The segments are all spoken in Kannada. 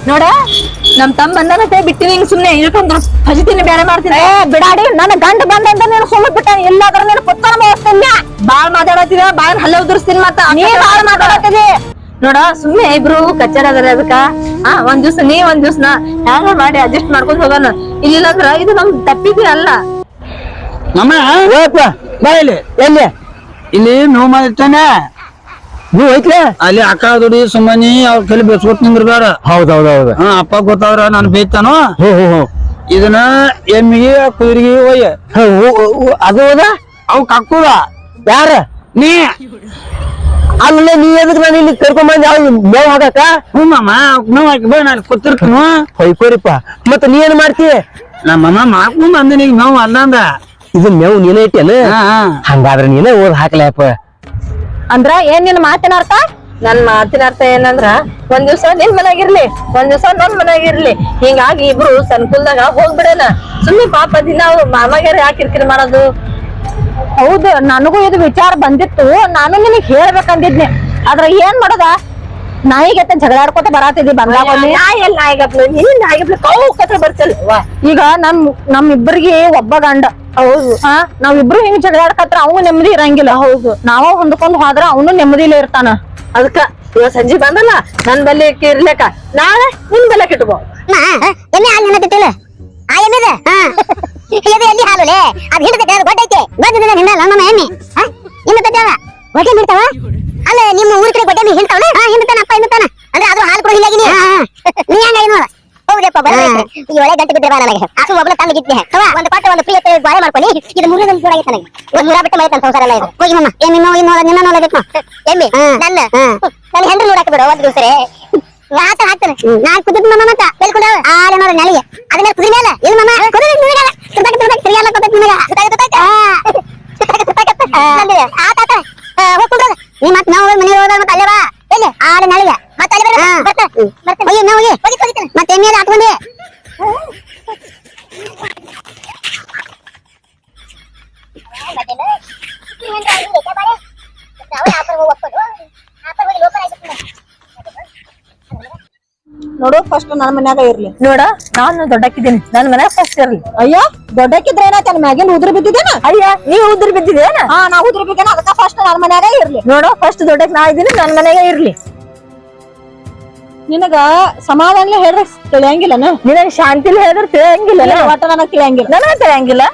ನೋಡ ನಮ್ ತಮ್ಮ ಬಂದಾನಂತೆ ಬಿಟ್ಟಿನಿ ಹಿಂಗ್ ಸುಮ್ನೆ ಇಳ್ಕೊಂಡ್ರು ಭಜಿತೀನಿ ಬೇರೆ ಮಾಡ್ತೀನಿ. ಬಿಡಾಡಿ ನನ್ನ ಗಂಡ ಬಂದಂತ ನೀನು ಸುಮ್ಮನೆ ಬಿಟ್ಟ ಎಲ್ಲಾದ್ರೂ ನೀನು ಪುತ್ತನ ಮಾಡ್ತೀನಿ. ಬಾಳ್ ಮಾತಾಡತ್ತಿದ ಬಾಳ್ ಹಲ್ಲೆ ಉದುರ್ಸ್ತೀನಿ ಮತ್ತ ನೀ ಬಾಳ್ ಮಾತಾಡತ್ತಿದಿ. ನೋಡ ಸುಮ್ನೆ ಇಬ್ರು ಕಚ್ಚರ ಅದರ ಅದಕ್ಕ ಒಂದ್ ದಿವ್ಸ ನೀ ಒಂದ್ ದಿವ್ಸ ನಾ ಹ್ಯಾಂಗ ಮಾಡಿ ಅಡ್ಜಸ್ಟ್ ಮಾಡ್ಕೊಂಡ್ ಹೋಗೋಣ. ಇಲ್ಲ ಅಂದ್ರ ಇದು ನಮ್ ತಪ್ಪಿದ್ವಿ ಅಲ್ಲ. ನಮ್ಮ ಬಾ ಇಲ್ಲಿ ಎಲ್ಲಿ ಇಲ್ಲಿ ನೋವು ಮಾಡಿರ್ತಾನೆ ನೀವು ಐತ್ಲೆ ಅಲ್ಲಿ ಅಕ್ಕ ದುಡಿ ಸುಮ್ಮನಿ ಅವ್ರ ಕೈಲಿ ಬೆಸ್ಕೊಟ್ ನಿಂದ್ರಬೇಡ. ಹೌದೌದೌದು. ಅಪ್ಪ ಗೊತ್ತಾದ್ರ ನಾನು ಬೇಯ್ತಾನು ಇದನ್ನ ಎಮ್ಮಿಗೆ ಕುದುರೆಗೆ ಒಯ್ಯ ಅದು ಹೋದ ಅವ್ ಕಕ್ಕುದ ಯಾರ ನೀ ಅಲ್ಲ ನೀ ಎದಕ್ ನಾನು ಇಲ್ಲಿ ಕರ್ಕೊಂಡ್ ಯಾವ ಮೇವ್ ಹಾಕಕ್ಕ. ಹ್ಞೂ ಮಾಮ ನೋವು ಹಾಕಿ ಬೇ ನಾನು ಕೂತಿರ್ತೀನಿ. ಹೊಯ್ಕೋರಿಪ್ಪ ಮತ್ತ ನೀ ಏನ್ ಮಾಡ್ತಿ. ನಮ್ಮಮ್ಮ ಮಾಡ್ಕೊಂಡ್ ಬಂದಿನಿ ಈಗ ನೋವು ಅಲ್ಲಂದ ಇದು ಮೇವ್ ನೀನೇ ಇಟ್ಟೇನ ಹಂಗಾದ್ರೆ ನೀನೇ ಓದ್ ಹಾಕ್ಲಪ್ಪ. ಅಂದ್ರ ಏನ್ ನಿನ್ ಮಾತಿನ ಅರ್ಥ. ನನ್ ಮಾತಿನ ಅರ್ಥ ಏನಂದ್ರ ಒಂದ್ ದಿವ್ಸ ನಿನ್ ಮನ್ಯಾಗಿರ್ಲಿ ಒಂದ್ ದಿವ್ಸ ನನ್ ಮನ್ಯಾಗಿರ್ಲಿ ಹಿಂಗಾಗಿ ಇಬ್ರು ಸಂಕುಲ್ದಾಗ ಹೋಗ್ಬಿಡೇನ. ಸುಮ್ನೆ ಪಾಪ ದಿನ ಅವ್ರು ಮಾಮಾಗ್ಯಾರ ಯಾಕೆ ಕಿರಿಕಿರಿ ಮಾಡೋದು. ಹೌದು ನನಗೂ ಇದು ವಿಚಾರ ಬಂದಿತ್ತು. ನಾನು ನಿನಗ್ ಹೇಳ್ಬೇಕಂದಿದ್ನಿ ಆದ್ರ ಏನ್ ಮಾಡೋದ ನಾಯಿಗತ್ತೆ ಜಗಳಾಡ್ಕೊತ ಬರಾತಿದ್ವಿ ಬಂದಾಗ ಈಗ ನಮ್ಮಿಬ್ಬರಿಗೆ ಒಬ್ಬ ಗಂಡ. ಹೌದು ನಾವಿಬ್ರು ಹಿಂಗ್ ಜಗಳಾಡ್ಕತ್ರ ಅವ್ನು ನೆಮ್ಮದಿ ಇರಂಗಿಲ್ಲ. ಹೌದು ನಾವ ಹೊಂದ್ಕೊಂಡ್ ಹೋದ್ರ ಅವನು ನೆಮ್ಮದಿಲೇ ಇರ್ತಾನ. ಅದಕ್ಕ ಇವತ್ ಸಂಜೆ ಬಂದಲ್ಲ ನನ್ ಬಲ್ಲಿ ಇರ್ಲಕ್ಕ ನಾಳೆ ನಿನ್ ಬೆಲೆ ಕಿಟ್ಕೋ. ಎಮ್ಮೆ ಹಾಲು ನಿನ್ನತ್ತಿಲ್ಲ ಆ ಎಮ್ಮೆದ ಇದು ಎಲ್ಲಿ ಹಾಲುಲೆ ಅದು ಹಿಡಿದೈತೆ ಅದು ಗೊಡ್ಡ ಐತೆ ಗೊಡ್ಡ ಹಿಂಡಲ್ಲ ನಮ್ಮ ಎಮ್ಮೆ ಇನ್ನು ತದ್ದಾವ ಹೊಟ್ಟೆ ಬಿಡ್ತಾವ. ಅಲ್ಲ ನಿಮ್ಮ ಊರ ಕಡೆ ಗೊಡ್ಡೆ ಹಿಂಡ್ತಾವನ ಹಿಂಡ್ತಾನಪ್ಪ ಹಿಂಡ್ತಾನ ಅಂದ್ರೆ ಅದು ಹಾಲು ಕೂಡ ಹಿಂಗಾಗಿ ನೀ ಹಂಗಾಗಿ ನೋಡ ಹೌದಪ್ಪ ಬರೋದೈತೆ ಈ ಒಳ್ಳೆ ಗಂಟೆ ಬಿದ್ದರೆ ಬಾ ನನಗೆ ಅದು ಒಬ್ಬನ ತಂದಿದ್ದೆ ಒಂದು ಪಾಠ ಒಂದು ಪ್ರಿಯ ಬಾಳೆ ಮಾಡ್ಕೊಳ್ಳಿ ಇದು ಮೂರನೇ ಒಂದು ಜೋಡ ಆಗೈತೆ ನನಗೆ ಒಂದು ನೂರ ಬಿಟ್ಟು ಮೈತಾನ ಸಂಸಾರ ಎಲ್ಲ ಇದು ಹೋಗಿ ಮಮ್ಮ ಎಮ್ಮೆ ನೋವು ನಿನ್ನ ನೋಡಬೇಕು ಎಮ್ಮೆ ನನ್ನ ಹೆಂಡ್ರು ನೋಡಕ್ಕೆ ಬಿಡು ಒಂದು ದಿವಸ ಆತ ಹಾಕ್ತಾನೆ ನಾನ್ ಕುದಿದ್ ಮಮ್ಮ ಮತ್ತ ಬೆಳ್ಕೊಂಡ ಆಳೆ ನೋಡ ನೆಲಿಗೆ ಅದ್ರ ಮೇಲೆ ಕುದಿ ಮೇಲೆ ಇಲ್ಲ ಮಮ್ಮ ಕುದಿ ನಿನಗೆ ತುರ್ಬೇಕು ತಿರ್ಗಾಲ ಕೊಡ್ಬೇಕು ನಿನಗೆ ಆತ ಹೋಗ್ಕೊಂಡ್ರ ನೀ ಮತ್ತೆ ನಾವು ಮನೆ ಹೋದ ಮತ್ತೆ ಅಲ್ಲೇ ಬಾ ಎಲ್ಲಿ ಆಳೆ ನೆಲಿಗೆ ಮತ್ತೆ ಅಲ್ಲಿ ಬರ್ತಾನೆ ಹೋಗಿ ನಾವು ಹೋಗಿ ಮತ್ತೆ ಎಮ್ಮೆ ಹಾಕೊಂಡೆ ನೋಡು ಫಸ್ಟ್ ನನ್ನ ಮನ್ಯಾಗ ಇರ್ಲಿ. ನೋಡ ನಾನು ದೊಡ್ಡಕ್ಕಿದ್ದೀನಿ ನನ್ ಮನ್ಯಾಗ ಫಸ್ಟ್ ಇರ್ಲಿ. ಅಯ್ಯ ದೊಡ್ಡಕ್ಕಿದ್ರೆ ಏನಾಯ್ತ ಮ್ಯಾಗಿನ ಉದ್ರ ಬಿದ್ದಿದ್ದೇನ. ಅಯ್ಯ ನೀವ್ ಉದ್ರ ಬಿದ್ದಿದೇನ. ನಾ ಉದ್ರ ಬಿದ್ದೇನ ಅದಕ್ಕ ಫಸ್ಟ್ ನನ್ನ ಮನ್ಯಾಗ ಇರ್ಲಿ. ನೋಡು ಫಸ್ಟ್ ದೊಡ್ಡಕ್ ನಾ ಇದ್ದೀನಿ ನನ್ ಮನೆಗೆ ಇರ್ಲಿ. ನಿನಗ ಸಮಾಧಾನ ಹೇಳ್ರಿ ತಿಳಿಯಂಗಿಲ್ಲನ. ನಿನಗ್ ಶಾಂತಿಲಿ ಹೇಳಿದ್ರೆ ತಿಳಿಯಂಗಿಲ್ಲ. ಒಟ್ಟ ನನಗ್ ತಿಳಿಯಂಗಿಲ್ಲ. ನನಗ ತಿಳಿಯಂಗಿಲ್ಲ.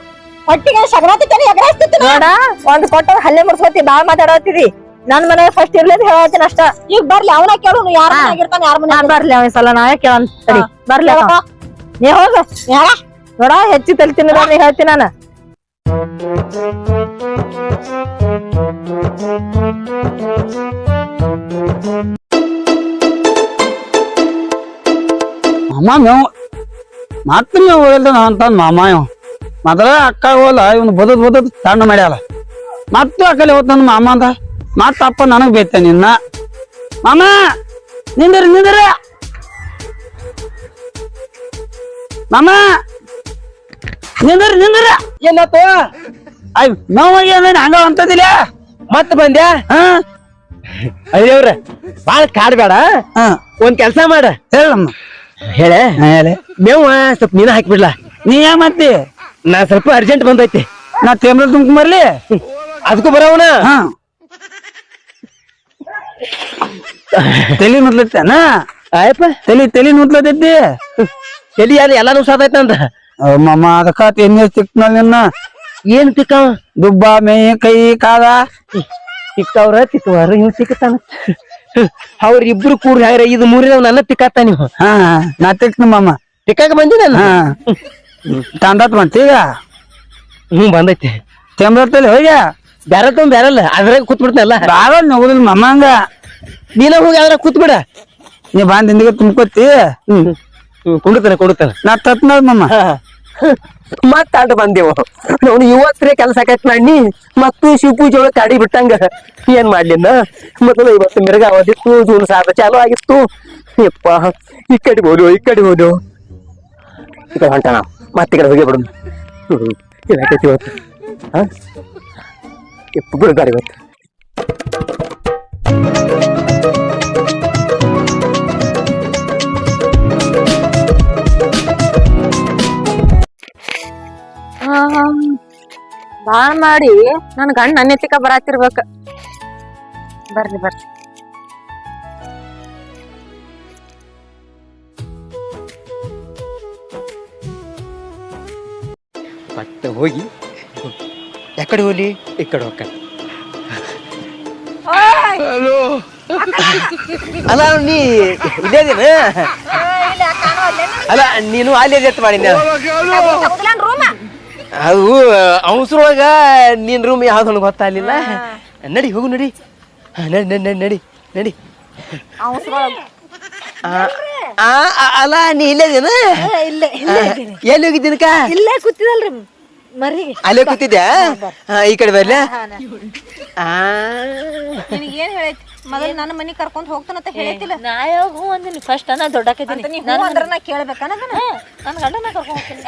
ಒಟ್ಟಿಗೆ ಸಗರಾತಿದ್ದಾನೆ ಎಗರಾಸ್ತಿತ್ತು ನೋಡ ಒಂದ್ ಕೊಟ್ಟ ಹಲ್ಲೆ ಮುಡ್ಸ್ಕೊತಿ ಬಾಳ್ ಮಾತಾಡತ್ತೀರಿ. ನನ್ ಮನೆಗೆ ಫಸ್ಟ್ ಇರ್ಲಿ ಅಂತ ಹೇಳತ್ತೀನಿ ಅಷ್ಟ. ಈಗ ಬರ್ಲಿ ಅವನ ಕೇಳು ಯಾರ ಮನೆಯಾಗಿರ್ತಾನೆ ಯಾರ ಮನೆ ಬರ್ಲಿ ಅವನ್ ಸಲ ನಾವೇ ಕೇಳಂತ ಸರಿ ಬರ್ಲಿ ನೀ ಹೋಗ ಯಾರ ನೋಡ ಹೆಚ್ಚು ತಲೆ ತಿನ್ನದ ಹೇಳ್ತೀನಿ ನಾನು. ಮಾಮ ಮೇವು ಮತ್ತೆ ಮೇವು ಹೇಳಿದ ಅಂತ ಮಾಮ ಇವ್ ಮೊದಲ ಅಕ್ಕ ಹೋಲ ಇವನು ಬದದ್ ಸಣ್ಣ ಮಾಡ್ಯಾಲ ಮತ್ತೆ ಅಕ್ಕಲ್ಲಿ ಹೋದ್ ನನ್ನ ಮಾಮ ಅಂತ ಮತ್ತ ಅಪ್ಪ ನನಗ್ ಬೇಯ್ತ ನಿನ್ನ ಮಾಮ ನಿಂದ್ರಿ ಮಾಮ ನಿಂದ್ರಿ ಎಲ್ಲತ್ತ ಅಯ್ಯ ನೋವಾಗಿ ಅಂದ್ರೆ ಹಂಗ ಅಂತದಿಲ್ಲ ಮತ್ ಬಂದ್ಯಾ. ಅಯ್ಯವ್ರ ಬಾಳ ಕಾಡ್ಬೇಡ ಒಂದ್ ಕೆಲ್ಸ ಮಾಡ ಹೇಳಮ್ಮ ಹೇಳ ಮೇವು ಸ್ವಲ್ಪ ನೀನ ಹಾಕ್ಬಿಡ್ಲಾ. ನೀ ಏನ್ ಮಾಡ್ತಿ ನಾ ಸ್ವಲ್ಪ ಅರ್ಜೆಂಟ್ ಬಂದೈತಿ ನಾ ತೇಮ್ರ ತುಂಬ್ಕೊಂಬರ್ಲಿ ಅದಕ್ಕೂ ಬರೋವನ ತಲಿ ನುತ್ಲತ್ತೇನ ಆಯಪ್ಪ ತಲಿ ನುತ್ಲತೈತಿ ಎಲ್ಲಿ ಯಾರು ಎಲ್ಲಾನು ಸಾದೈತ ಅಂತ ಮಾಮ ಅದಕ್ಕ ಎಣ್ಣೆ ಸಿಕ್ನಲ್ ನಿನ್ನ ಏನ್ ತಿಕ್ಕಾವ ದುಬ್ಬ ಮೇಯಿ ಕೈ ಕಾದ ತಿಕ್ಕವ್ರ ತಿಕ್ಕವಾರ ಇವ್ ತಿಕ್ಕತಾನ ಅವ್ರ ಇಬ್ರು ಕೂಡಿ ಹಾರ ಇದು ಮೂರಿನವ್ ನನ್ನ ತಿಕ್ಕಾತ ನೀವು ನಾ ತಿಕ್ನ ಮಾಮ ತಿಕ್ಕಾಕ ಬಂದಿನ ತಂದತ್ ಬಂತ ಈಗ ಬಂದೈತಿ ತೇಮ್ರತ್ತಲ್ಲಿ ಹೋಗ್ಯ ಬ್ಯಾರ ತಗೊಂಡ್ ಬ್ಯಾರಲ್ಲ ಅದ್ರಾಗ ಕೂತ್ ಬಿಡ್ತನಲ್ಲ ಬಾಳ ನಗುದಿಲ್ಲ ಮಾಮ ಹಂಗ ನೀನ ಹೋಗಿ ಅದ್ರ ಕೂತ್ ಬಿಡ ನೀ ಬಂದ್ ಹಿಂದಿಗೆ ತುಂಬ್ಕೊತಿ ಕೊಡುತ್ತಾನ ನಾ ತತ್ನದ ಮಾಮ ಮತ್ತಾಟ ಬಂದೇವು ನೋಡು ಇವತ್ತೇ ಕೆಲಸ ಆಕೈತಿ ಮಾಡಿ ಮತ್ತು ಶಿವಪೂಜೆ ಒಳಗೆ ಕಾಡಿ ಬಿಟ್ಟಂಗ ಏನ್ ಮಾಡ್ಲಿನ್ನ ಮೊದಲು ಇವತ್ತು ಮಿರ್ಗ ಅವದಿತ್ತು ಜೂನ್ ಸಾಲ ಚಾಲು ಆಗಿತ್ತು. ಯಪ್ಪ ಈ ಕಡೆ ಹೋದು ಈ ಕಡೆ ಹೊಂಟ ನಾವು ಮತ್ತೆ ಕಡೆ ಹೋಗಿ ಬಿಡು ಇದಾಕೈತಿ ಇವತ್ತು ಯಪ್ಪ ಬಿಡು ಗಾಡಿ ಇವತ್ತು ಹಾಳ್ ಮಾಡಿ ನನ್ ಗಂಡ ನನ್ನೆತ್ತಿಕ ಬರಾತಿರ್ಬೇಕ. ಬರ್ರಿ ಬರ್ರಿ. ಮತ್ತೆ ಹೋಗಿ ಯಾಕಡೆ ಹೋಗ್ಲಿ ಈ ಕಡೆ ಹೋಗ. ಅಲ್ಲ ನೀ ಇಲ್ಲೇ ಇದೀನ? ಅಲ್ಲ ನೀನು ಅಲ್ಲಿ ಮಾಡಿ ಅದು ಅವಸರೊಳಗ ನೀನ್ ರೂಮ್ ಯಾವ್ದು ನನಗೆ ಗೊತ್ತಾಗ್ಲಿಲ್ಲ. ನಡಿ ಹೋಗು ನಡಿ. ನಡಿ ನಡಿ ನಡಿ ನಡಿ ನಡಿ. ಅಲ್ಲ ನೀ ಇಲ್ಲೇ ಇದೀನ? ಎಲ್ಲಿ ಹೋಗಿದ್ದೀನಕ್ಕ? ಇಲ್ಲೇ ಕೂತಿದಲ್ರಿ ಮರಿ. ಅಲ್ಲೇ ಕೂತಿದ್ಯಾ? ಈ ಕಡೆ ಬರ್ಲ? ಏನ್ ಹೇಳೈತಿ ಮೊದಲು ನನ್ನ ಮನಿ ಕರ್ಕೊಂಡ್ ಹೋಗ್ತಾನಂತ ಹೇಳೈತಿಲ್ಲ. ನಾ ಯಾವಾಗ ಹೂ ಅಂದಿನಿ? ಫಸ್ಟ್ ನಾ ದೊಡ್ಡಾಕಿದ್ದೀನಿ. ನಾ ಕೇಳ್ಬೇಕ ನನ್ ಗಂಡನ ಕರ್ಕೊಂಡ್ ಹೋಗ್ತೀನಿ.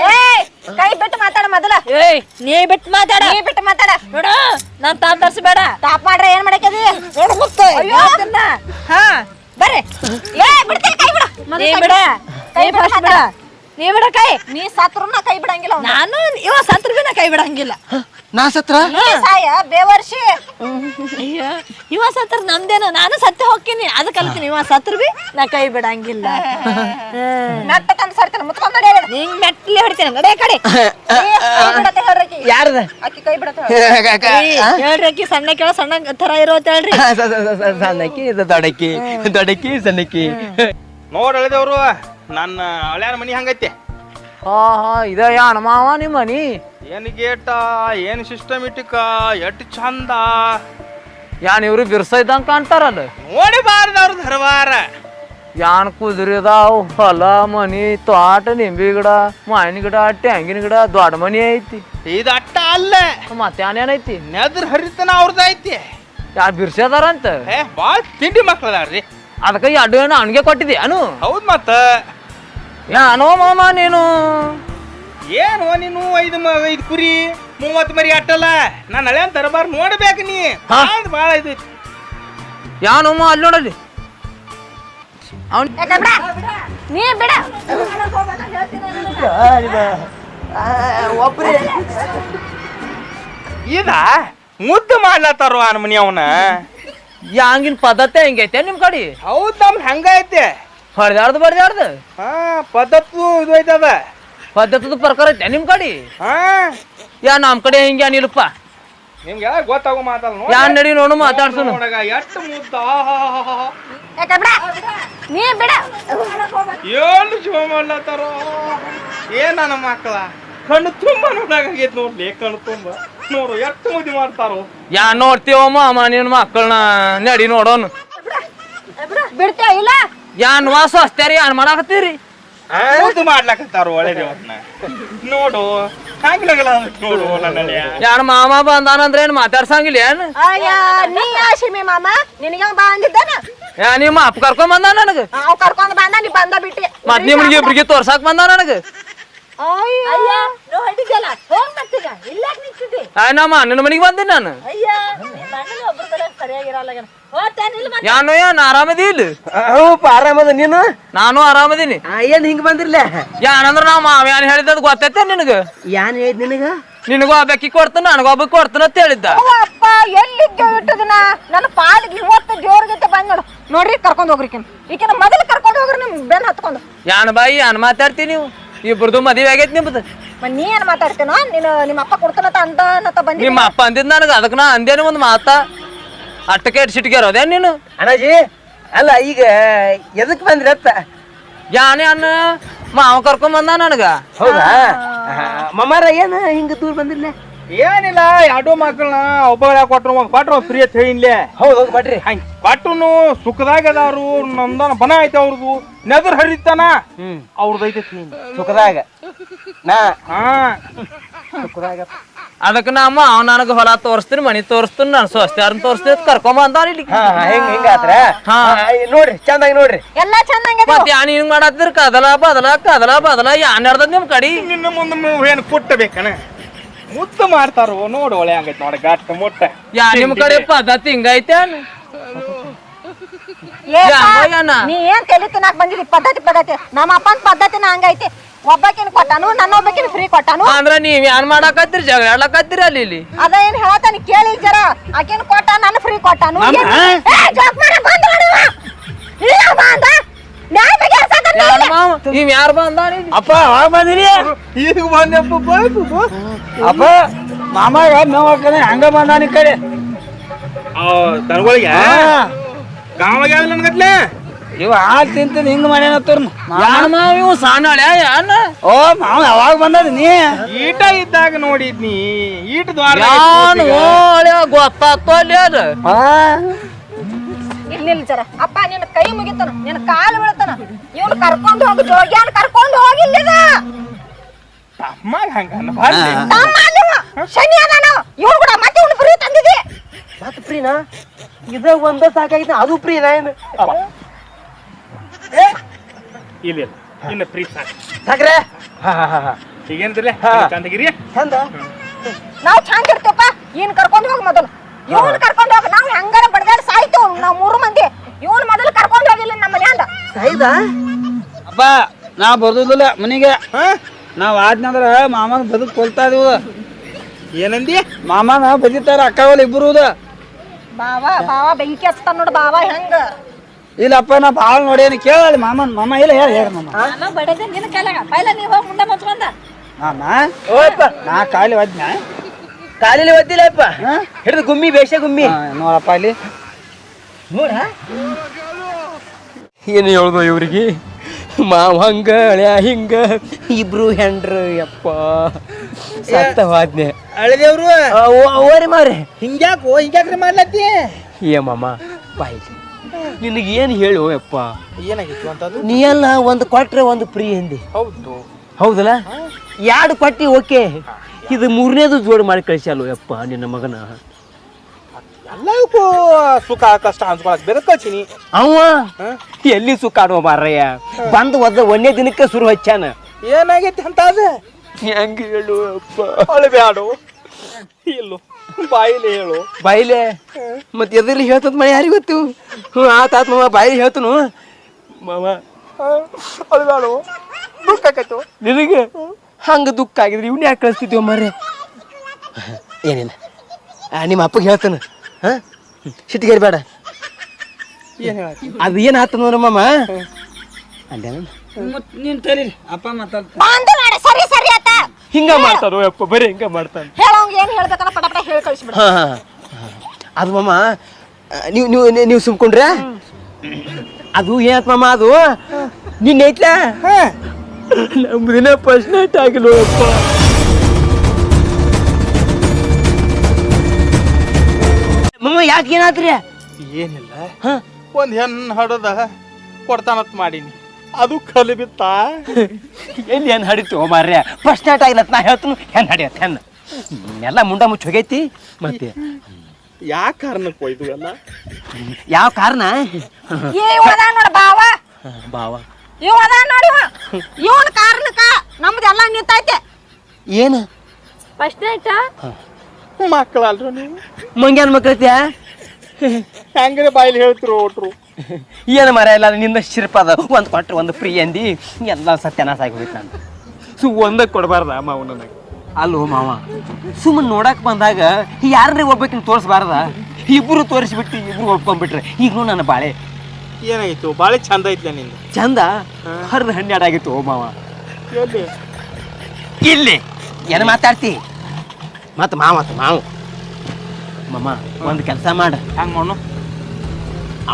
ಕೈ ಬಿಟ್ಟು ಮಾತಾಡ ಮೊದಲ. ಏಯ್ ನೀ ಬಿಟ್ಟು ಮಾತಾಡ. ನೀ ಬಿಟ್ಟು ಮಾತಾಡ ನೋಡ. ನಾನ್ ತಾಪ್ ತರ್ಸಬೇಡ. ತಾಪ್ ಮಾಡ್ರೆ ಏನ್ ಮಾಡಕದಿ? ಹಾ ಬರ್ರಿ. ಏ ಬಿಡ್ತೀನಿ ಕೈ ಬಿಡ. ನೀ ಬಿಡ ಕೈ ಫಸ್ಟ್ ಬಿಡ. ನೀ ಬಿಡ ಕೈ. ನೀ ಸತ್ರುನ ಕೈ ಬಿಡಂಗಿಲ್ಲ. ನಾನು ಇವ ಸತ್ರು ಬಿ ನಾ ಕೈ ಬಿಡಂಗಿಲ್ಲ. ನಾ ಸತ್ರ ಸಾಯ ಬೇವರ್ಷಿ. ಅಯ್ಯ ಇವ ಸತ್ರ ನಮ್ದೇನು? ನಾನು ಸತ್ಯ ಹೋಗ್ತೀನಿ. ಅದ ಕಲ್ತೀನಿ. ಇವ ಸತ್ರ ಬಿ ನಾ ಕೈ ಬಿಡಂಗಿಲ್ಲ. ಮೆಟ್ಟ ತಂದು ಸರ್ತೀನಿ ಮುತ್ಕೊಂಡ್ ನಡಿ. ನಿಂಗ್ ಮೆಟ್ಲಿ ಹೊಡಿತೀನಿ ನಡೆ ಕಡೆ. ಯಾರದ ಅಕ್ಕಿ ಕೈ ಬಿಡತ್ತ ಹೇಳ್ರಿ. ಅಕ್ಕಿ ಸಣ್ಣ ಕೇಳ ಸಣ್ಣ ತರ ಇರೋತ್ ಹೇಳ್ರಿ. ಸಣ್ಣಕ್ಕಿ ದೊಡ್ಡಕ್ಕಿ ದೊಡ್ಡಕ್ಕಿ ಸಣ್ಣಕ್ಕಿ. ನೋಡ್ ಹೇಳಿದವ್ರು ನನ್ನ ಹಳ್ಯಾರ ಮನಿ ಹಂಗೈತೆ. ಇದ ಯಾಣ ಮಾವ ನಿಮ್ಮ ಮನಿ? ಏನ್ ಗೇಟ, ಏನ್ ಸಿಸ್ಟಮೆಟಿಕ, ಎಷ್ಟ್ ಚಂದ. ಯಾನ್ ಇವ್ರು ಬಿರ್ಸ ಇದ್ದಂಗ ಕಾಣ್ತಾರಲ್ಲ. ನೋಡಿಬಾರ್ದವ್ರ ಧರವಾರ. ಯಾನ್ ಕುದುರಿದಾವ್, ಹೊಲ ಮನಿ, ತೋಟ, ನಿಂಬಿ ಗಿಡ, ಮಾವಿನ ಗಿಡ, ಟ್ಯಾಂಗಿನ ಗಿಡ, ದೊಡ್ಡ ಮನಿ ಐತಿ. ಇದು ಅಟ್ಟ ಅಲ್ಲ, ಮತ್ತೆ ಏನೇನೈತಿ? ನೆದ್ರ ಹರಿತನ ಅವ್ರದ ಐತಿ. ಯಾರು ಬಿರ್ಸದಾರಂತ? ಬಾಳ್ ತಿಂಡಿ ಮಕ್ಳದಾರ್ರಿ. ಅದಕ್ಕೆ ಎರಡು ಏನು ಅವನಿಗೆ ಕೊಟ್ಟಿದ್ದೆ ಅನು? ಹೌದ್ ಮತ್ತ ಯಾನೋ ಮಾಮ ನೀನು ಏನು ನೀನು 5 ಕುರಿ 30 ಮರಿ ಅಟ್ಟಲ್ಲ. ನಾನು ಹಳೆ ದರ್ಬಾರ್ ನೋಡ್ಬೇಕು. ನೀ ಬಾಳ ಇದು ಯಾನೋಮ್ಮ ಅಲ್ಲಿ ನೋಡಲ್ಲಿ ಅವನ್ ನೀ ಬಿಡ. ಒಬ್ರಿ ಇದ ಮುದ್ದು ಮಾಡ್ಲತ್ತಾರ ಅನ್ ಮನಿ ಅವನ. ಯಾಂಗಿನ ಪದ್ಧತಿ ಹೆಂಗೈತೆ ನಿಮ್ ಕಡೆ? ಹೌದ್ ನಮ್ದು ಹಂಗ ಐತೆ. ಹೊಡೆದಾಡ್ದು ಬಡ್ದಾಡ್ದು ಪದ್ಧತಿ ಇದು ಐತದ. ಪದ್ಧತಿದ ಪ್ರಕಾರ ಐತೆ ನಿಮ್ ಕಡೆ? ಯಾ ನಮ್ ಕಡೆ ಹಿಂಗೆ ಅನಿಲ್ಲಪ್ಪ. ನಿಮ್ಗೆ ಗೊತ್ತಾಗೋ ಮಾತಲ್ಲ. ಯಾನ್ ನಡಿ ನೋಡು ಮಾತಾಡ್ಸೋನು. ಎಷ್ಟು ಮುದ್ದ. ನೀ ಬಿಡ. ಏನು ಜೀವ ಮಾಡ್ಲತ್ತಾರ. ಏನ್ ನನ್ನ ಮಕ್ಕಳ ಕಣ್ಣು ತುಂಬ ನೋಡಾಗೈತ್ ನೋಡ್ಲಿ. ಕಣ್ಣು ತುಂಬ ನೋಡು ಎಷ್ಟು ಮುದ್ದಿ ಮಾಡ್ತಾರೋ. ಯಾ ನೋಡ್ತೀವಮ್ಮ ಅಮ್ಮ ನಿನ್ ಮಕ್ಕಳನ್ನ. ನಡಿ ನೋಡೋನು. ಬಿಡ್ತೇವ ಇಲ್ಲ? ಯಾನ್ ವಾಸ ಹಚ್ತಾರಿ ಯಾನ್ ಮಾಡಾಕತ್ತೀರಿ? ಮುದ್ದು ಮಾಡ್ಲಾಕತ್ತಾರ ಒಳ್ಳೆ ದೇವತ್ನ. ನೋಡು ಹಂಗಿಲ್ಲ ನೋಡು. ನನ್ನ ಯಾನ್ ಮಾಮ ಬಂದಾನಂದ್ರೆ ಏನ್ ಮಾತಾಡ್ಸಂಗಿಲ್ಲ ಏನ್? ಅಯ್ಯ ನೀ ಆಶಿಮಿ ಮಾಮ ನಿನಗೆ ಬಾ ಅಂದಿದ್ದಾನ. ಯಾ ನಿಮ್ಮ ಅಪ್ಪ ಕರ್ಕೊಂಡ್ ಬಂದ ನನಗ? ಅವ್ ಕರ್ಕೊಂಡ್ ಬಂದ ನೀ ಬಂದ ಬಿಟ್ಟಿ. ಮತ್ ನಿಮ್ಗೆ ಇಬ್ರಿಗೆ ತೋರ್ಸಾಕ್ ಬಂದ ನನಗ? ಅಯ್ಯ ನೋ ಹಿಡಿದಲ್ಲ ಹೋಗ್ ಮತ್ತೀಗ ಇಲ್ಲ ನಿಂತಿದ್ದಿ. ನಮ್ಮ ಅಣ್ಣನ ಮನಿಗೆ ಬಂದಿನಿ ನಾನು. ಅಯ್ಯ ನನ್ನ ಒಬ್ರ ಕಡೆ ಸರಿಯಾಗಿರಲ್ಲ. ಯಾನು ಯಾನ್ ಆರಾಮದಿ ಇಲ್ಲ? ಆರಾಮದ ನೀನು? ನಾನು ಆರಾಮದೀನಿ. ಏನ್ ಹಿಂಗ್ ಬಂದಿರ್ಲ? ಯಾನಂದ್ರ ನಾ ಮಾವ ಯಾನ್ ಹೇಳಿದ್ ಗೊತ್ತೈತೆ ನಿನಗ? ಯಾನ್ ಹೇಳಿದ್ ನಿನಗ? ನಿನಗೂ ಒಬ್ಬಾಕಿ ಕೊಡ್ತಾನ ನನಗೊಬ್ಬ ಕೊಡ್ತಾನ ಅಂತ ಹೇಳಿದ್ದ. ಅಪ್ಪ ಎಲ್ಲಿದ್ದೆ ಇಟ್ಟದನ ನನ್ನ ಪಾಲಿಗೆ ಇವತ್ತು ದೇವ್ರಿಗೆ ಬಂದ್ ನೋಡು. ನೋಡ್ರಿ ಕರ್ಕೊಂಡ್ ಹೋಗ್ರಿ ಈಕಿನ ಮೊದಲು ಕರ್ಕೊಂಡ್ ಹೋಗ್ರಿ. ನಿಮ್ ಬೆನ್ ಹತ್ಕೊಂಡು ಯಾನ್ ಬಾಯಿ ಯಾನ್ ಮಾತಾಡ್ತೀನಿ ನೀವು? ಇಬ್ರದು ಮದುವೆ ಆಗೈತಿ ನಿಮ್ದು. ನೀ ಏನ್ ಮಾತಾಡ್ತೇನೋ? ನೀನು ನಿಮ್ಮ ಅಪ್ಪ ಕೊಡ್ತಾನಂತ ಅಂತ ಬಂದಿ. ನಿಮ್ಮ ಅಪ್ಪ ಅಂದಿದ್ ನನಗ. ಅದಕ್ಕೆ ನಾ ಅಂದೇನು ಒಂದ್ ಮಾತ. ಅಟ್ಟಕ್ಕೆ ಸಿಟ್ಟಿಗೆರೋದೇನ್ ನೀನು? ಅಣ್ಣಾಜಿ ಅಲ್ಲ ಈಗ ಎದಕ್ ಬಂದ್ರತ್ತ? ಯಾನೇ ಅನ್ನ ಮಾವ ಕರ್ಕೊಂಡ್ ಬಂದ ನನಗ. ಹೌದಾ ಮಮ್ಮಾರ ಏನ ಹಿಂಗ ದೂರ ಬಂದಿರ್ಲ? ಏನಿಲ್ಲ, ಎರಡು ಮಕ್ಕಳನ್ನ ಒಬ್ಬ ಕೊಟ್ರು ಫ್ರೀ ಅಂತ ಹೇಳಿನ್ಲೆ. ಹೌದು ಬಡ್ರಿ. ಹಂಗ ಕೊಟ್ಟನು ಸುಖದಾಗ ಅದಾರು. ನಮ್ದನ ಬನ ಐತೆ ಅವ್ರದು. ನೆದರ್ ಹರಿತಾನ ಅವ್ರದ್ದು ಐತೆ ಸುಖದಾಗ. ನಾ ಸುಖದಾಗ ಅದಕ್ಕೆ ನಮ್ಮ ಅವ್ ನನಗ ಹೊಲ ತೋರಿಸ್ತೀನಿ, ಮನಿ ತೋರಿಸ್ತೀನಿ, ನಾನು ಸ್ವಸ್ತ್ಯಾರನ್ನ ತೋರಿಸ್ತೀನಿ ಕರ್ಕೊಂಡ್ ಬಂದ ಇಲ್ಲಿ. ಹಿಂಗಾತ್ರ ನೋಡ್ರಿ, ಚಂದಾಗಿ ನೋಡ್ರಿ. ಎಲ್ಲಾ ಚಂದಂಗ. ಮತ್ತೆ ಯಾನ್ ಹಿಂಗ್ ಮಾಡತ್ತಿರ್ ಕದಲ ಬದಲ ಕದಲ ಬದಲ ಯಾನ್ ನಡ್ದದ್ ನಿಮ್ ಕಡಿ? ನಿನ್ನ ಮುಂದೆ ಏನ್ ಕುಟ್ಟಬೇಕನ ಮುದ್ದು ಮಾಡ್ತಾರೋ ನೋಡು. ಒಳ್ಳೆ ಹಂಗೈತಿ ನೋಡ ಗಾಟ್ ಮುಟ್ಟ. ಯಾ ನಿಮ್ ಕಡೆ ಪದ್ಧತಿ ಹಿಂಗೈತೆ? ನೀ ಏನ್ ತಲೆ ತಿನ್ನಾಕ್ ಬಂದಿದಿ? ಪದ್ಧತಿ ನಮ್ಮ ಅಪ್ಪನ ಪದ್ಧತಿನ ಹಂಗೈತಿ. ಒಬ್ಬಾಕಿನ ಕೊಟ್ಟಾನು ನನ್ನ ಒಬ್ಬಾಕಿನ ಫ್ರೀ ಕೊಟ್ಟಾನು ಅಂದ್ರ ನೀವ್ ಏನ್ ಮಾಡಾಕತ್ತೀರಿ ಜಗಳ ಆಡ್ಲಕತ್ತೀರಿ ಅಲ್ಲಿ ಅದ ಏನ್ ಹೇಳತಾನ ಕೇಳಿ ಜರ ಆಕಿನ ಕೊಟ್ಟ ನನ್ನ ಫ್ರೀ ಕೊಟ್ಟಾನು ನೀವ್ ಯಾರು ಬಂದ ಅಪ್ಪ ಯಾವಾಗ ಬಂದಿರಿ ಈಗ ಬಂದಪ್ಪ ಅಪ್ಪ ಮಾಮಾಗ ಮೇವ್ ಹಾಕನೆ ಹಂಗ ಬಂದಾನ ಈ ಕಡೆ ದನಗಳಿಗೆ ಗಾವಾಗ ಯಾವ ನನ್ಗತ್ಲೆ ಇವ ಹಾಲು ತಿಂತೀನಿ ಹಿಂಗ್ ಮಾಡ್ಯಾನತ್ತವ್ರ ಇವು ಸಾಣಾಳೆ ಯಾನ ಓ ಮಾವ ಯಾವಾಗ ಬಂದದ ನೀ ಈಟ ಇದ್ದಾಗ ನೋಡಿದ್ನಿ ಈಟ ದ್ವಾರ ಗೊತ್ತಾಗ್ತೋ ಅಲ್ಲಿ ಅದು ಇಲ್ಲಿ ಜರ ಅಪ್ಪ ನಿನ್ನ ಕೈ ಮುಗಿತಾನ ನಿನ್ನ ಕಾಲು ಬೀಳ್ತಾನ ಇವ್ನು ಕರ್ಕೊಂಡು ಹೋಗಿ ಜೋಗ್ಯಾನ್ ಕರ್ಕೊಂಡು ಹೋಗಿಲ್ಲ ಅಮ್ಮ ಹಂಗ ಶನಿ ಅದಾನ ಇವ್ನು ಕೂಡ ಮತ್ತೆ ಇವ್ನು ಫ್ರೀ ತಂದಿದಿ ಮತ್ ಪ್ರೀನಾ ಇದ ಒಂದ ಸಾಕಾಗಿತ್ತು ಅದು ಪ್ರೀನಾ ಏನು ಇಲ್ಲ ಇನ್ನ ಫ್ರೀ ಸಾಕ್ರೆ ಈಗೇನ್ರಿ ಚಂದಗಿರಿ ಚಂದ ನಾವ್ ಚಂದ ಇರ್ತೇವಪ್ಪ ಇವ್ನು ಕರ್ಕೊಂಡು ಹೋಗಿ ಮೊದಲು ಇವ್ನು ಕರ್ಕೊಂಡು ಹೋಗಿ ನಾವು ಹೆಂಗಾರ ಬಡದಾಡಿ ಸಾಯ್ತು ನಾವ್ 3 ಮಂದಿ ಇವ್ನು ಮೊದಲು ಕರ್ಕೊಂಡು ಹೋಗಿಲ್ಲ ನಮ್ಮ ಮನ್ಯಾಂದ ಸಾಯ್ದಾ ಅಪ್ಪ ನಾ ಬರ್ದಿಲ್ಲ ಮನಿಗೆ ನಾವ್ ಆದ್ನಂದ್ರ ಮಾಮನ ಬದುಕ್ ಕೊಲ್ತಾ ಇದೀವ ಏನಂದಿ ಮಾಮನ ಬದಿತಾರ ಅಕ್ಕಗಳು ಇಬ್ರು ಬಾವ ಬೆಂಕಿ ಹಚ್ತಾನ ನೋಡು ಬಾವ ಹೆಂಗ ಇಲ್ಲಪ್ಪ ನಾ ಭಾಳ ನೋಡೇನಿ ಕೇಳಲಿ ಮಾಮನ್ ಮಾಮ ಇಲ್ಲ ಹೇಳ ಮಾಮ ನಾನು ಬಡದೆ ನಿನ್ನ ಕಾಲಾಗ ಪೈಲ ನೀ ಹೋಗಿ ಮುಂದೆ ಮುಚ್ಕೊಂಡ ಮಾಮ ಓಯಪ್ಪ ನಾ ಕಾಲಿ ಒದ್ನ ಕಾಲಿಲಿ ಒದ್ದಿಲ್ಲಪ್ಪ ಹಿಡಿದು ಗುಮ್ಮಿ ಬೇಷ ಗುಮ್ಮಿ ನೋಡಪ್ಪ ಇಲ್ಲಿ ನೋಡ ಏನು ಹೇಳ್ದು ಇವ್ರಿಗೆ ಮಾವ ಹಂಗ ಹಳ್ಯಾ ಹಿಂಗ ಇಬ್ರು ಹೆಂಡ್ರು ಯಪ್ಪ ಸತ್ತವಾದ್ನೆ ಅಳಿದೇವ್ರು ಓರಿ ಮಾವ್ರಿ ಹಿಂಗ್ಯಾಕ್ರಿ ಮಾಡ್ಲತ್ತಿ ಏ ಮಾಮ ಬಾಯಿ ನಿನಗೆ ಏನು ಹೇಳು ಯಪ್ಪ ಏನಾಗಿತ್ತು ಅಂತದು ನೀ ಎಲ್ಲ ಒಂದು ಕೊಟ್ರೆ ಒಂದು ಫ್ರೀ ಎಂದಿ ಹೌದು ಹೌದಲ್ಲ 2 ಕೊಟ್ಟಿ ಓಕೆ ಇದು 3ನೇದು ಜೋಡಿ ಮಾಡಿ ಕಳಿಸಲ್ಲ ಯಪ್ಪ ನಿನ್ನ ಮಗನ ಎಲ್ಲಕ್ಕೂ ಸುಖ ಕಷ್ಟ ಹಂಚ್ಕೊಳಕ್ ಬೇರೆ ಕಳ್ಸಿನಿ ಅವ ಎಲ್ಲಿ ಸುಖ ಆಡುವ ಮಾರಯ್ಯ ಬಂದು ಒಂದೇ ದಿನಕ್ಕೆ ಶುರು ಹಚ್ಚಾನ ಏನಾಗೈತಿ ಅಂತ ಅದ ಹೆಂಗ ಹೇಳು ಅಪ್ಪ ಅಳಬ್ಯಾಡು ಇಲ್ಲೋ ಬಾಯಿಲೆ ಹೇಳು ಬಾಯಿಲೆ ಮತ್ತೆ ಎದ್ರಲ್ಲಿ ಹೇಳ್ತದ ಮನೆ ಯಾರಿಗೆ ಗೊತ್ತು ಆತ ಮಾಮ ಬಾಯಿಲೆ ಹೇಳ್ತನು ಮಾಮ ಅಳಬ್ಯಾಡು ದುಃಖ ಆಕೈತು ನಿನಗೆ ಹಂಗ ದುಃಖ ಆಗಿದ್ರಿ ಇವ್ನ ಯಾಕೆ ಕಳಿಸ್ತಿದ್ವಿ ಮರ್ರೆ ಏನಿಲ್ಲ ನಿಮ್ಮ ಅಪ್ಪಗೆ ಹೇಳ್ತಾನ ಸಿಟ್ಟಿಗೇರಿ ಬೇಡ ಏನ್ ಹೇಳ ಅದು ಏನು ಆತದ ನೋಡ ಮಾಮ ಅಲ್ಲೇನ ನೀನ್ ತರಿ ಅಪ್ಪ ಮಾತಾಡ್ತ ಬಂದು ಮಾಡ ಸರಿ ಸರಿ ಆತ ಹಿಂಗ ಮಾಡ್ತಾರೋ ಯಪ್ಪ ಬರೀ ಹಿಂಗ ಮಾಡ್ತಾನೆ ಹೇಳೋಂಗ ಏನ್ ಹೇಳ್ಬೇಕನ್ನ ಪಟ ಪಟ ಹೇಳಿ ಕಳಿಸ್ಬಿಡ ಅದು ಮಾಮ ನೀವು ಸುಮ್ಕೊಂಡ್ರೆ ಅದು ಏನಾಯ್ತು ಮಾಮ ಅದು ನಿನ್ನ ಐತ್ಲಾ ನಮ್ಮ ದಿನ ಫಸ್ಟ್ ನೈಟ್ ಆಗಿಲ್ಲ ಯಪ್ಪ ಮಾಮ ಯಾಕೆ ಏನಾದ್ರಿ ಏನಿಲ್ಲ ಒಂದ್ ಹೆಣ್ಣು ಹಡದ ಕೊಡ್ತಾನತ್ ಮಾಡೀನಿ ಅದು ಕಲಿ ಬಿತ್ತ ಎಲ್ಲಿ ಹೆಣ್ಣು ಹಡಿತು ಮಾರ್ರೆ ಫಸ್ಟ್ ನೈಟ್ ಆಗಿಲ್ಲ ನಾ ಹೇಳ್ತೀನಿ ಹೆಣ್ಣು ಹಡಿಯತ್ತೆ ಹೆಣ್ಣು ಎಲ್ಲ ಮುಂಡ ಮುಚ್ಚಿ ಹೋಗೈತಿ ಮತ್ತೆ ಯಾವ ಕಾರಣಕ್ಕೆ ಹೋಯ್ತು ಎಲ್ಲ ಯಾವ ಕಾರಣ ಅದ ನೋಡ ಬಾವ ಬಾವ ಇವ್ ಅದ ನೋಡಿ ಇವನ್ ಕಾರಣಕ್ಕ ನಮ್ದೆಲ್ಲ ನಿಂತೈತೆ ಏನು ಫಸ್ಟ್ ನೈಟ್ ಮಕ್ಕಳಲ್ರು ನೀವು ಮಂಗ್ಯಾನ ಮಕ್ಕಳತ್ಯಾ ಹೆಂಗ್ರೆ ಬಾಯಿಲಿ ಹೇಳ್ತಿರು ಒಟ್ರು ಏನು ಮರ ಇಲ್ಲ ನಿಂದ ಶಿರ್ಪ ಅದ ಒಂದು ಕೊಟ್ರೆ ಒಂದು ಫ್ರೀ ಅಂದಿ ಎಲ್ಲ ಸತ್ಯನಾಶ ಆಗಿ ಹೋಗಿತ್ತು ನಾನು ಒಂದಕ್ಕೆ ಕೊಡಬಾರ್ದ ಮಾವ ನನಗೆ ಅಲ್ಲೋ ಮಾವ ಸುಮ್ಮನೆ ನೋಡಕ್ ಬಂದಾಗ ಯಾರನ್ನೇ ಒಬ್ಬಾಕಿನ ತೋರಿಸ್ಬಾರ್ದ ಇಬ್ರು ತೋರಿಸ್ಬಿಟ್ಟು ಇಬ್ರು ಒಪ್ಕೊಂಡ್ಬಿಟ್ರೆ ಈಗಲೂ ನನ್ನ ಬಾಳೆ ಏನಾಗಿತ್ತು ಬಾಳೆ ಚಂದ ಐತ್ಲ ನಿಂದ ಚಂದ ಹರಿದು 12 ಆಗಿತ್ತು ಓ ಮಾವ ಎಲ್ಲಿ ಇಲ್ಲಿ ಏನು ಮಾತಾಡ್ತಿ ಮತ್ತೆ ಮಾವ ಮಾಮ ಒಂದು ಕೆಲಸ ಮಾಡ ಹಂಗ ಮಾಡು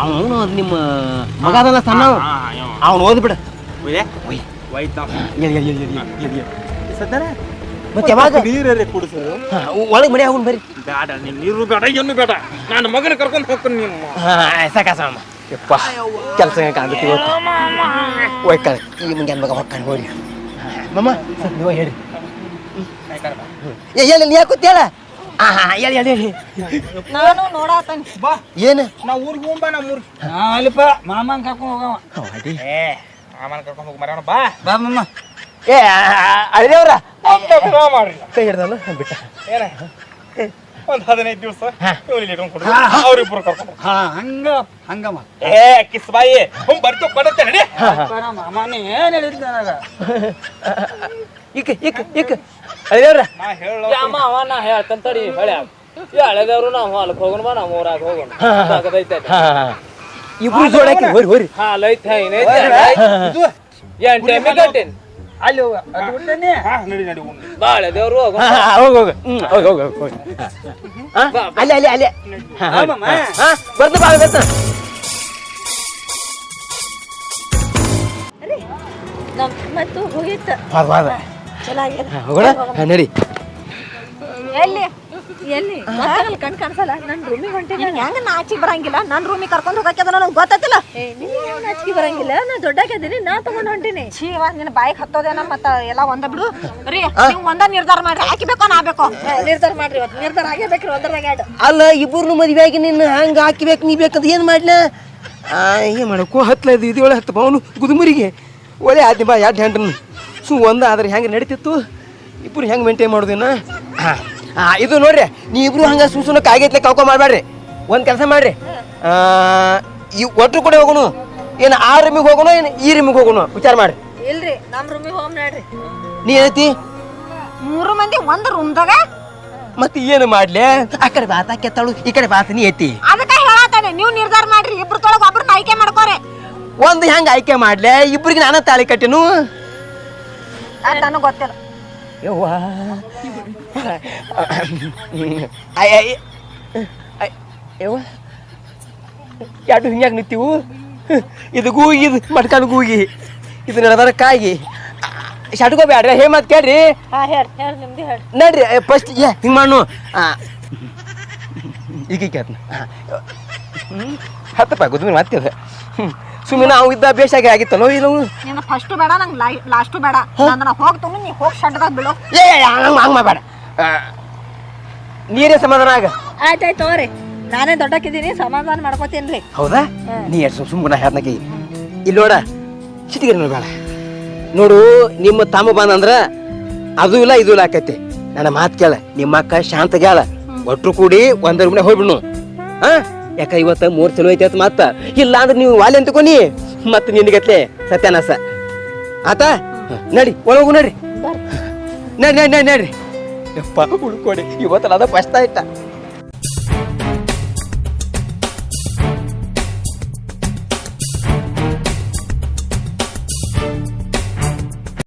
ಅವನು ನಿಮ್ಮ ಮಗ ಅದಲ್ಲ ಸಣ್ಣ ಅವನು ಓದ್ಬಿಡ ಮತ್ತೆ ಯಾವಾಗ ನೀರೇ ಕುಡಿಸೋದು ಒಳಗೆ ಮನೆ ಹೋಗೋಣ ಬರ್ರಿ ಬೇಡ ನೀನ್ ನೀರು ಬೇಡ ಏನು ಬೇಡ ನಾನು ಮಗನ ಕರ್ಕೊಂಡು ಹೋಗ್ತೀನಿ ನೀನು ಸಾಕಾಸ ಮಾಮ ಯಪ್ಪ ಕೆಲಸ ಕಾಣ್ತೀವಿ ಹೋಯ್ಕಾಳೆ ಈ ಮುಂದೆ ಮಗ ಹೊಕ್ಕಾನೆ ಹೋಗಿ ಮಾಮ ನೀವು ಹೇಳಿ ಹೇಳಿ ನೀ ಯಾಕೆ ಹೇಳ ಹೇಳಿ ನಾನು ನೋಡಾತನಿ ಬಾ ಏನು ನಾ ಊರಿಗೆ ಹೋಗ್ಬಾ ನಮ್ಮ ಊರಿಗೆ ಅಲ್ಲಿಪ್ಪ ಮಾಮನ್ ಕರ್ಕೊಂಡ್ ಹೋಗವ ಮಾಮನ ಕರ್ಕೊಂಡು ಹೋಗಿ ಮರ್ಯಾಣ ಬಾ ಬಾ ಮಾಮ ಏ ಅಳಿದೇವ್ರ ಮಾಡ್ರಿ ಕೈ ಹಿಡ್ದಲ್ಲ ಬಿಟ್ಟ ಏನ ಒಂದ್ 15 ದಿವಸ ಇವನಿಗೆ ಇಟ್ಕೊಂಡ್ ಕೊಡು ಅವ್ರಿಬ್ರು ಕರ್ಕೊಂಡು ಹಾ ಹಂಗ ಏ ಕಿಸ್ ಬಾಯಿ ಬರ್ತು ಕೊಡತ್ತೆ ನಡಿ ಮಾಮಾನಿ ಏನ್ ಹೇಳಿದ್ ನನಗ ಇಕ್ ಅದೇವ್ರ ನಾ ಹೇಳ ಅಮ್ಮ ಅವ ನಾ ಹೇಳ್ತಾನ ತಡಿ ಹಳೆ ಹಳೆದವ್ರು ನಾವು ಹೊಲಕ್ ಹೋಗೋಣ ಬಾ ನಾವು ಊರಾಗ ಹೋಗೋಣ ಆಗದೈತೆ ಇಬ್ರು ಜೋಡಾಕಿ ಹೋರಿ ಹಾಲ್ ಐತೆ ಏನೈತೆ ಏನ್ ಟೈಮಿಗೆ ಕಟ್ಟೇನಿ ಅಲ್ಲಿ ಹೋಗ ಅದು ಬಿಡ್ತೇನೆ ನಡಿ ನಡಿ ಉಂಡು ಬಾಳ ದೇವ್ರು ಹೋಗೋಣ ಹೋಗ ಅಲ್ಲಿ ಬರ್ತ ಬಾಳ ಬರ್ತ ಮತ್ತು ಹೋಗಿತ್ತ ಚಲೋ ಆಗ್ಯದ ಹೋಗೋಣ ನಡಿ ಎಲ್ಲಿ ಎಲ್ಲಿ ಗೊತ್ತಾಗಲ್ಲ ಕಣ್ ಕಾಣಿಸಲ್ಲ ನನ್ ರೂಮಿಗೆ ಹೊಂಟಿನಿ ಹೆಂಗ ನಾಚಿಗೆ ಬರಂಗಿಲ್ಲ ನನ್ ರೂಮಿಗೆ ಕರ್ಕೊಂಡು ಹೋಗಕ್ಕೆ ನನಗೆ ಗೊತ್ತಾತಿಲ್ಲ ನಾಚಿಗೆ ಬರಂಗಿಲ್ಲ ನಾ ದೊಡ್ಡಾಕಿದ್ದೀನಿ ನಾ ತಗೊಂಡ್ ಹೊಂಟಿನಿ ಚೀವ ನಿನ್ನ ಬಾಯಿಗೆ ಹತ್ತೋದೇನ ಮತ್ತ ಎಲ್ಲ ಒಂದ ಬಿಡು ರೀ ನೀವು ಒಂದ ನಿರ್ಧಾರ ಮಾಡ್ರಿ ಹಾಕಿಬೇಕೋ ನಾ ಬೇಕೋ ನಿರ್ಧಾರ ಮಾಡ್ರಿ ಇವತ್ತು ನಿರ್ಧಾರ ಆಗೇಬೇಕ್ರಿ ಒಂದ್ರಾಗ ಎರಡು ಅಲ್ಲ ಇಬ್ಬರು ಮದುವೆ ಆಗಿ ನಿನ್ನ ಹಂಗ ಹಾಕಿಬೇಕು ನೀ ಬೇಕಂತ ಏನ್ ಮಾಡ್ಲ ಏನ್ ಮಾಡಕ್ಕೂ ಹತ್ಲೈದು ಇದು ಒಳ್ಳೆ ಹತ್ತಪ್ಪ ಅವನು ಗುದುಮುರಿಗೆ ಒಳ್ಳೆ ಆದ್ನಿ ಬಾ ಎರಡು ಹೆಂಡ್ರನ್ನ ಒಂದ ಆದ್ರೆ ಹೆಂಗೆ ನಡೀತಿತ್ತು ಇಬ್ಬರು ಹೆಂಗೆ ಮೇಂಟೈನ್ ಮಾಡೋದೇನ ಇದು ನೋಡ್ರಿ ನೀ ಇಬ್ರು ಹಂಗ ಸುಮ್ಮನೆ ಕಾಯಿಗೈತ್ಲೆ ಕಳ್ಕೊ ಮಾಡ್ಬೇಡ್ರಿ ಒಂದ್ ಕೆಲಸ ಮಾಡ್ರಿ ಈ ಒಟ್ರು ಕೂಡ ಹೋಗೋಣ ಏನು ಆ ರೂಮಿಗೆ ಹೋಗೋಣ ಏನು ಈ ರೂಮಿಗೆ ಹೋಗೋಣ ವಿಚಾರ ಮಾಡ್ರಿ ಇಲ್ರಿ ನಮ್ ರೂಮಿಗೆ ಹೋಗ್ ನೋಡ್ರಿ ನೀ ಏನೈತಿ 3 ಮಂದಿ ಒಂದ್ ರೂಮ್ದಾಗ ಮತ್ತೆ ಏನು ಮಾಡ್ಲಿ ಆ ಕಡೆ ಬಾತ ಕೆತ್ತಾಳು ಈ ಕಡೆ ಬಾತ ನೀ ಐತಿ ಅದಕ್ಕೆ ಹೇಳತ್ತಾನೆ ನೀವು ನಿರ್ಧಾರ ಮಾಡ್ರಿ ಇಬ್ರು ತೊಳಗ ಒಬ್ರನ್ನ ಆಯ್ಕೆ ಮಾಡ್ಕೋರಿ ಒಂದು ಹೆಂಗ ಆಯ್ಕೆ ಮಾಡ್ಲೆ ಇಬ್ಬರಿಗೆ ನಾನು ತಾಳಿ ಕಟ್ಟಿನು ಅದ್ ನನಗೆ ಗೊತ್ತಿಲ್ಲ ಯವ್ವಾ ಯವ್ವ ಎರಡು ಹಿಂಗ್ಯಾಗ ನಿಂತೀವು ಇದು ಗೂಗಿ ಇದು ಮಟ್ಕೊಂಡು ಗೂಗಿ ಇದು ನಡೆದಾರ ಕಾಗಿ ಶಟ್ಕೋಬ್ಯಾಡ್ರಿ ಹೇ ಮತ್ತೆ ಕೇಳ್ರಿ ಹಾ ಹೇಳಿ ಹೇಳಿ ನಿಮ್ದು ಹೇಳಿ ನಡ್ರಿ ಫಸ್ಟ್ ಹಿಂಗೆ ಮಾಡು ಈಗ ಕೇಳ್ತ ಹತ್ತಪ್ಪ ಗೊತ್ತ ಮತ್ತೆ ಅದ ಸುಮ್ಮನೆ ನಾವು ಇದ್ದ ಬೇಸಾಗಿ ಆಗಿತ್ತಲ್ಲೋ ಇಲ್ಲ ನೀನು ಫಸ್ಟ್ ಬೇಡ ನಂಗೆ ಲಾಸ್ಟು ಬೇಡ ನಾನು ಹೋಗ್ತೀನಿ ನೀ ಹೋಗಿ ಶಡ್ದಾಗ ಬಿಡು ಹಂಗೆ ಮಾಡಬೇಡ ನೀರೇ ಸಮಾಧಾನ ಆಗ ಆಯ್ತಾಯ್ತು ತಗೋರಿ ನಾನೇ ದೊಡ್ಡಕ್ಕಿದ್ದೀನಿ ಸಮಾಧಾನ ಮಾಡ್ಕೋತೀನಿ ರೀ ಹೌದಾ ನೀ ಎಷ್ಟು ಸುಮ್ಮನೆ ಹೇಳ್ನಕಿ ಇಲ್ಲಿ ನೋಡ ಸಿಟಿಗೆ ಬೇಡ ನೋಡು ನಿಮ್ಮ ತಮ್ಮ ಬಂದಂದ್ರ ಅದು ಇಲ್ಲ ಇದು ಇಲ್ಲ ಆಕೈತಿ ನನ್ನ ಮಾತು ಕೇಳ ನಿಮ್ಮ ಅಕ್ಕ ಶಾಂತ ಗ್ಯಾಳ ಒಟ್ರು ಕೂಡಿ ಒಂದ್ ರೂಮ್ನೆ ಹೋಗ್ಬಿಡ್ನು ಹಾ ಯಾಕ ಇವತ್ತ 3 ಚಲೋ ಐತಿ ಅಂತ ಮತ್ತ ಇಲ್ಲ ಅಂದ್ರೆ ನೀವು ವಾಲೆ ಅಂತಕೊನಿ ಮತ್ತ ನಿನ್ಗತ್ಲೆ ಸತ್ಯಾನಾಸ ಆತ ನಡಿ ಒಳಗು ನಡ್ರಿ ನಡ್ರಿ ನಡ್ರಿ ನಡ್ರಿ ಯಪ್ಪ ಉಳ್ಕೊಡಿ ಇವತ್ತಲ್ಲ ಅದ ಫಸ್ಟ್ ಆಯ್ತಾ